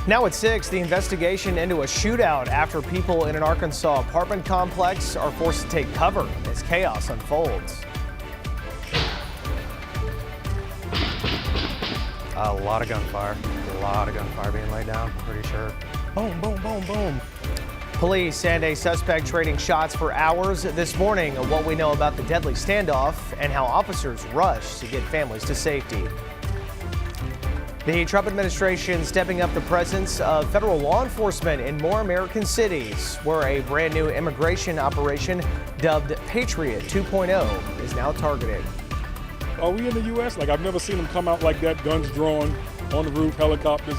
Now at 6, the investigation into a shootout after people in an Arkansas apartment complex are forced to take cover as chaos unfolds. A lot of gunfire being laid down, I'm pretty sure. Boom, boom, boom, boom. Police and a suspect trading shots for hours this morning of what we know about the deadly standoff and how officers rush to get families to safety. The Trump administration stepping up the presence of federal law enforcement in more American cities, where a brand new immigration operation dubbed Patriot 2.0 is now targeted. Are we in the U.S.? Like, I've never seen them come out like that, guns drawn, on the roof, helicopters.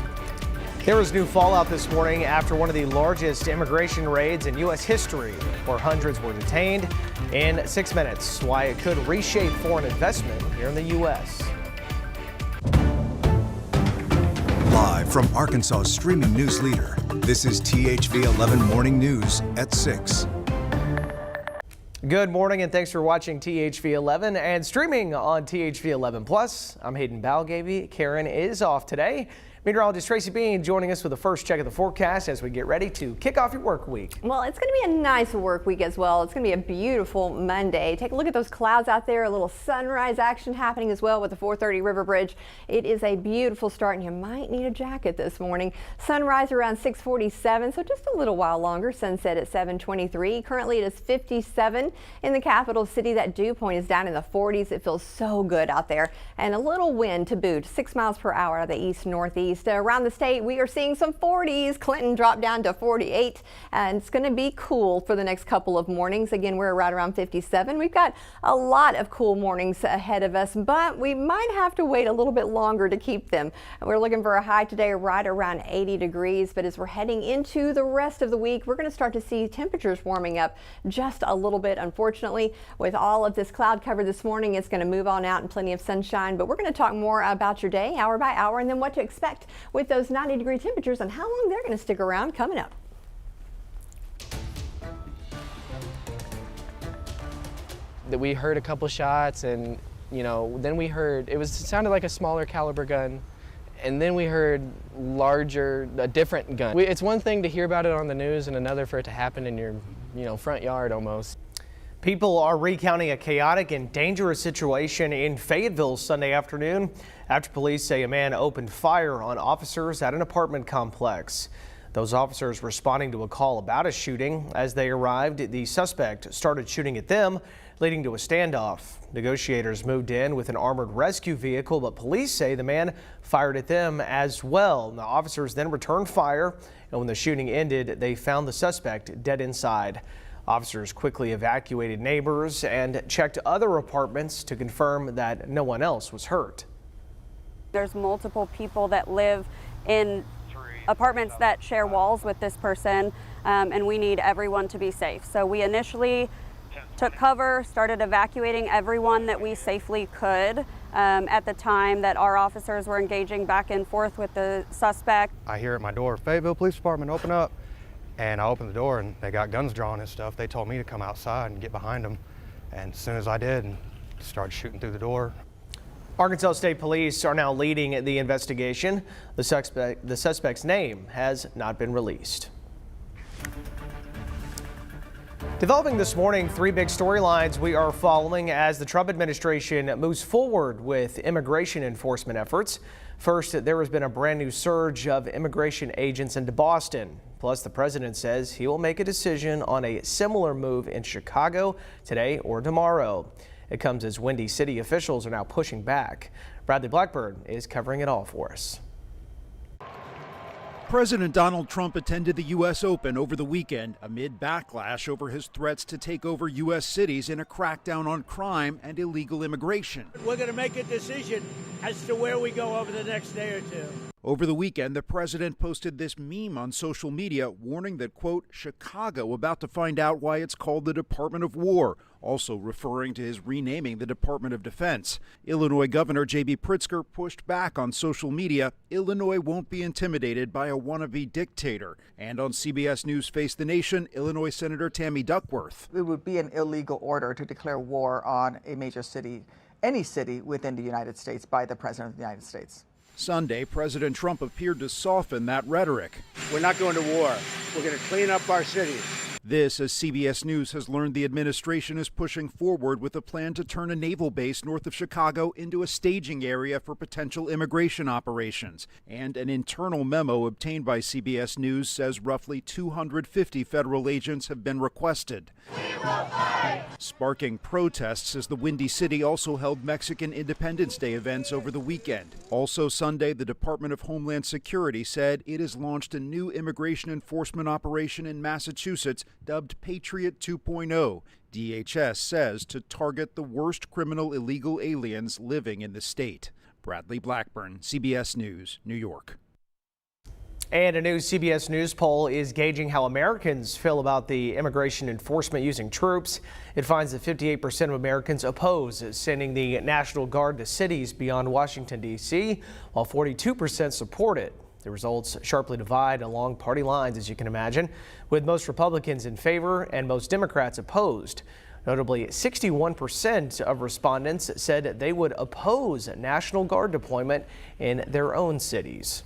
There was new fallout this morning after one of the largest immigration raids in U.S. history, where hundreds were detained in 6 minutes. Why it could reshape foreign investment here in the U.S. Live from Arkansas's streaming news leader, this is THV 11 Morning News at 6. Good morning and thanks for watching THV 11 and streaming on THV 11 Plus. I'm Hayden Balgavy. Karen is off today. Meteorologist Tracy Bean joining us with the first check of the forecast as we get ready to kick off your work week. Well, it's going to be a nice work week as well. It's going to be a beautiful Monday. Take a look at those clouds out there. A little sunrise action happening as well with the 430 River Bridge. It is a beautiful start and you might need a jacket this morning. Sunrise around 6:47, so just a little while longer. Sunset at 7:23. Currently it is 57 in the capital city. That dew point is down in the 40s. It feels so good out there and a little wind to boot, 6 miles per hour out of the east-northeast. Around the state, we are seeing some 40s. Clinton dropped down to 48, and it's going to be cool for the next couple of mornings. Again, we're right around 57. We've got a lot of cool mornings ahead of us, but we might have to wait a little bit longer to keep them. We're looking for a high today right around 80 degrees, but as we're heading into the rest of the week, we're going to start to see temperatures warming up just a little bit. Unfortunately, with all of this cloud cover this morning, it's going to move on out and plenty of sunshine, but we're going to talk more about your day hour by hour and then what to expect with those 90-degree temperatures and how long they're going to stick around coming up. That we heard a couple shots and, then we heard, it sounded like a smaller caliber gun. And then we heard a different gun. It's one thing to hear about it on the news and another for it to happen in your, front yard almost. People are recounting a chaotic and dangerous situation in Fayetteville Sunday afternoon after police say a man opened fire on officers at an apartment complex. Those officers responding to a call about a shooting. As they arrived, the suspect started shooting at them, leading to a standoff. Negotiators moved in with an armored rescue vehicle, but police say the man fired at them as well. The officers then returned fire, and when the shooting ended, they found the suspect dead inside. Officers quickly evacuated neighbors and checked other apartments to confirm that no one else was hurt. There's multiple people that live in apartments that share walls with this person, and we need everyone to be safe. So we initially took cover, started evacuating everyone that we safely could at the time that our officers were engaging back and forth with the suspect. I hear at my door, Fayetteville Police Department, open up. And I opened the door and they got guns drawn and stuff. They told me to come outside and get behind them. And as soon as I did, and started shooting through the door. Arkansas State Police are now leading the investigation. The suspect's name has not been released. Developing this morning, 3 big storylines we are following as the Trump administration moves forward with immigration enforcement efforts. First, there has been a brand new surge of immigration agents into Boston. Plus, the president says he will make a decision on a similar move in Chicago today or tomorrow. It comes as Windy City officials are now pushing back. Bradley Blackburn is covering it all for us. President Donald Trump attended the U.S. Open over the weekend amid backlash over his threats to take over U.S. cities in a crackdown on crime and illegal immigration. We're going to make a decision as to where we go over the next day or two. Over the weekend, the president posted this meme on social media warning that, quote, Chicago about to find out why it's called the Department of War, also referring to his renaming the Department of Defense. Illinois Governor J.B. Pritzker pushed back on social media. Illinois won't be intimidated by a wannabe dictator. And on CBS News Face the Nation, Illinois Senator Tammy Duckworth. It would be an illegal order to declare war on a major city, any city within the United States by the President of the United States. Sunday, President Trump appeared to soften that rhetoric. We're not going to war. We're going to clean up our cities. This, as CBS News has learned, the administration is pushing forward with a plan to turn a naval base north of Chicago into a staging area for potential immigration operations. And an internal memo obtained by CBS News says roughly 250 federal agents have been requested. Sparking protests as the Windy City also held Mexican Independence Day events over the weekend. Also Sunday, the Department of Homeland Security said it has launched a new immigration enforcement operation in Massachusetts dubbed Patriot 2.0. DHS says to target the worst criminal illegal aliens living in the state. Bradley Blackburn, CBS News, New York. And a new CBS News poll is gauging how Americans feel about the immigration enforcement using troops. It finds that 58% of Americans oppose sending the National Guard to cities beyond Washington, D.C., while 42% support it. The results sharply divide along party lines, as you can imagine, with most Republicans in favor and most Democrats opposed. Notably, 61% of respondents said they would oppose National Guard deployment in their own cities.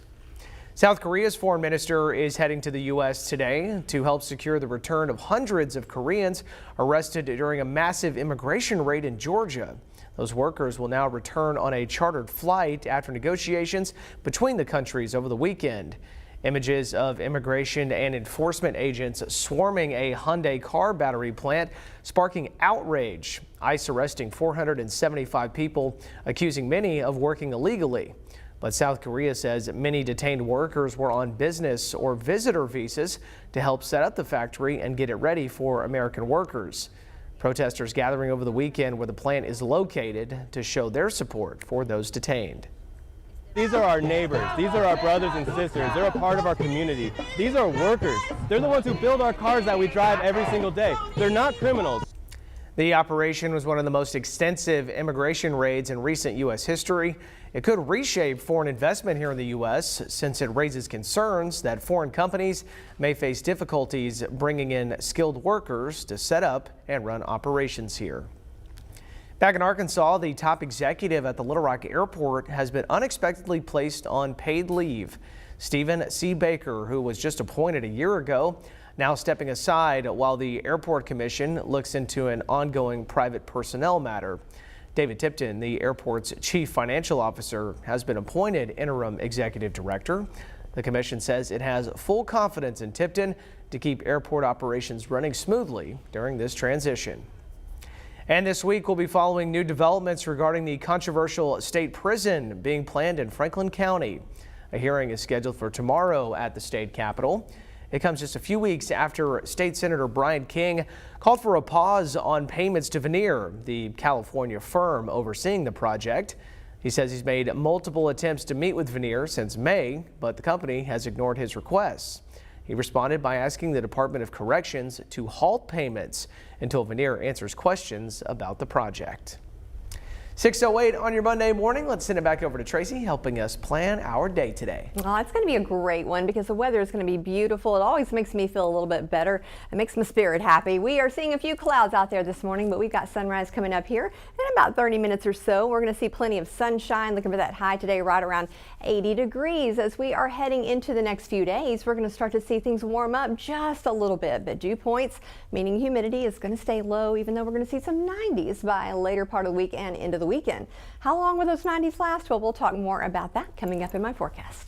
South Korea's foreign minister is heading to the U.S. today to help secure the return of hundreds of Koreans arrested during a massive immigration raid in Georgia. Those workers will now return on a chartered flight after negotiations between the countries over the weekend. Images of immigration and enforcement agents swarming a Hyundai car battery plant sparking outrage. ICE arresting 475 people, accusing many of working illegally. But South Korea says many detained workers were on business or visitor visas to help set up the factory and get it ready for American workers. Protesters gathering over the weekend where the plant is located to show their support for those detained. These are our neighbors. These are our brothers and sisters. They're a part of our community. These are workers. They're the ones who build our cars that we drive every single day. They're not criminals. The operation was one of the most extensive immigration raids in recent U.S. history. It could reshape foreign investment here in the U.S. since it raises concerns that foreign companies may face difficulties bringing in skilled workers to set up and run operations here. Back in Arkansas, the top executive at the Little Rock Airport has been unexpectedly placed on paid leave. Stephen C. Baker, who was just appointed a year ago, now stepping aside while the Airport Commission looks into an ongoing private personnel matter. David Tipton, the airport's chief financial officer, has been appointed interim executive director. The commission says it has full confidence in Tipton to keep airport operations running smoothly during this transition. And this week, we'll be following new developments regarding the controversial state prison being planned in Franklin County. A hearing is scheduled for tomorrow at the state capitol. It comes just a few weeks after State Senator Brian King called for a pause on payments to Veneer, the California firm overseeing the project. He says he's made multiple attempts to meet with Veneer since May, but the company has ignored his requests. He responded by asking the Department of Corrections to halt payments until Veneer answers questions about the project. 6:08 on your Monday morning. Let's send it back over to Tracy, helping us plan our day today. Well, it's going to be a great one because the weather is going to be beautiful. It always makes me feel a little bit better. It makes my spirit happy. We are seeing a few clouds out there this morning, but we've got sunrise coming up here in about 30 minutes or so. We're going to see plenty of sunshine. Looking for that high today right around 80 degrees. As we are heading into the next few days, we're going to start to see things warm up just a little bit, but dew points, meaning humidity, is going to stay low, even though we're going to see some 90s by a later part of the week and into the weekend. How long will those 90s last? Well, we'll talk more about that coming up in my forecast.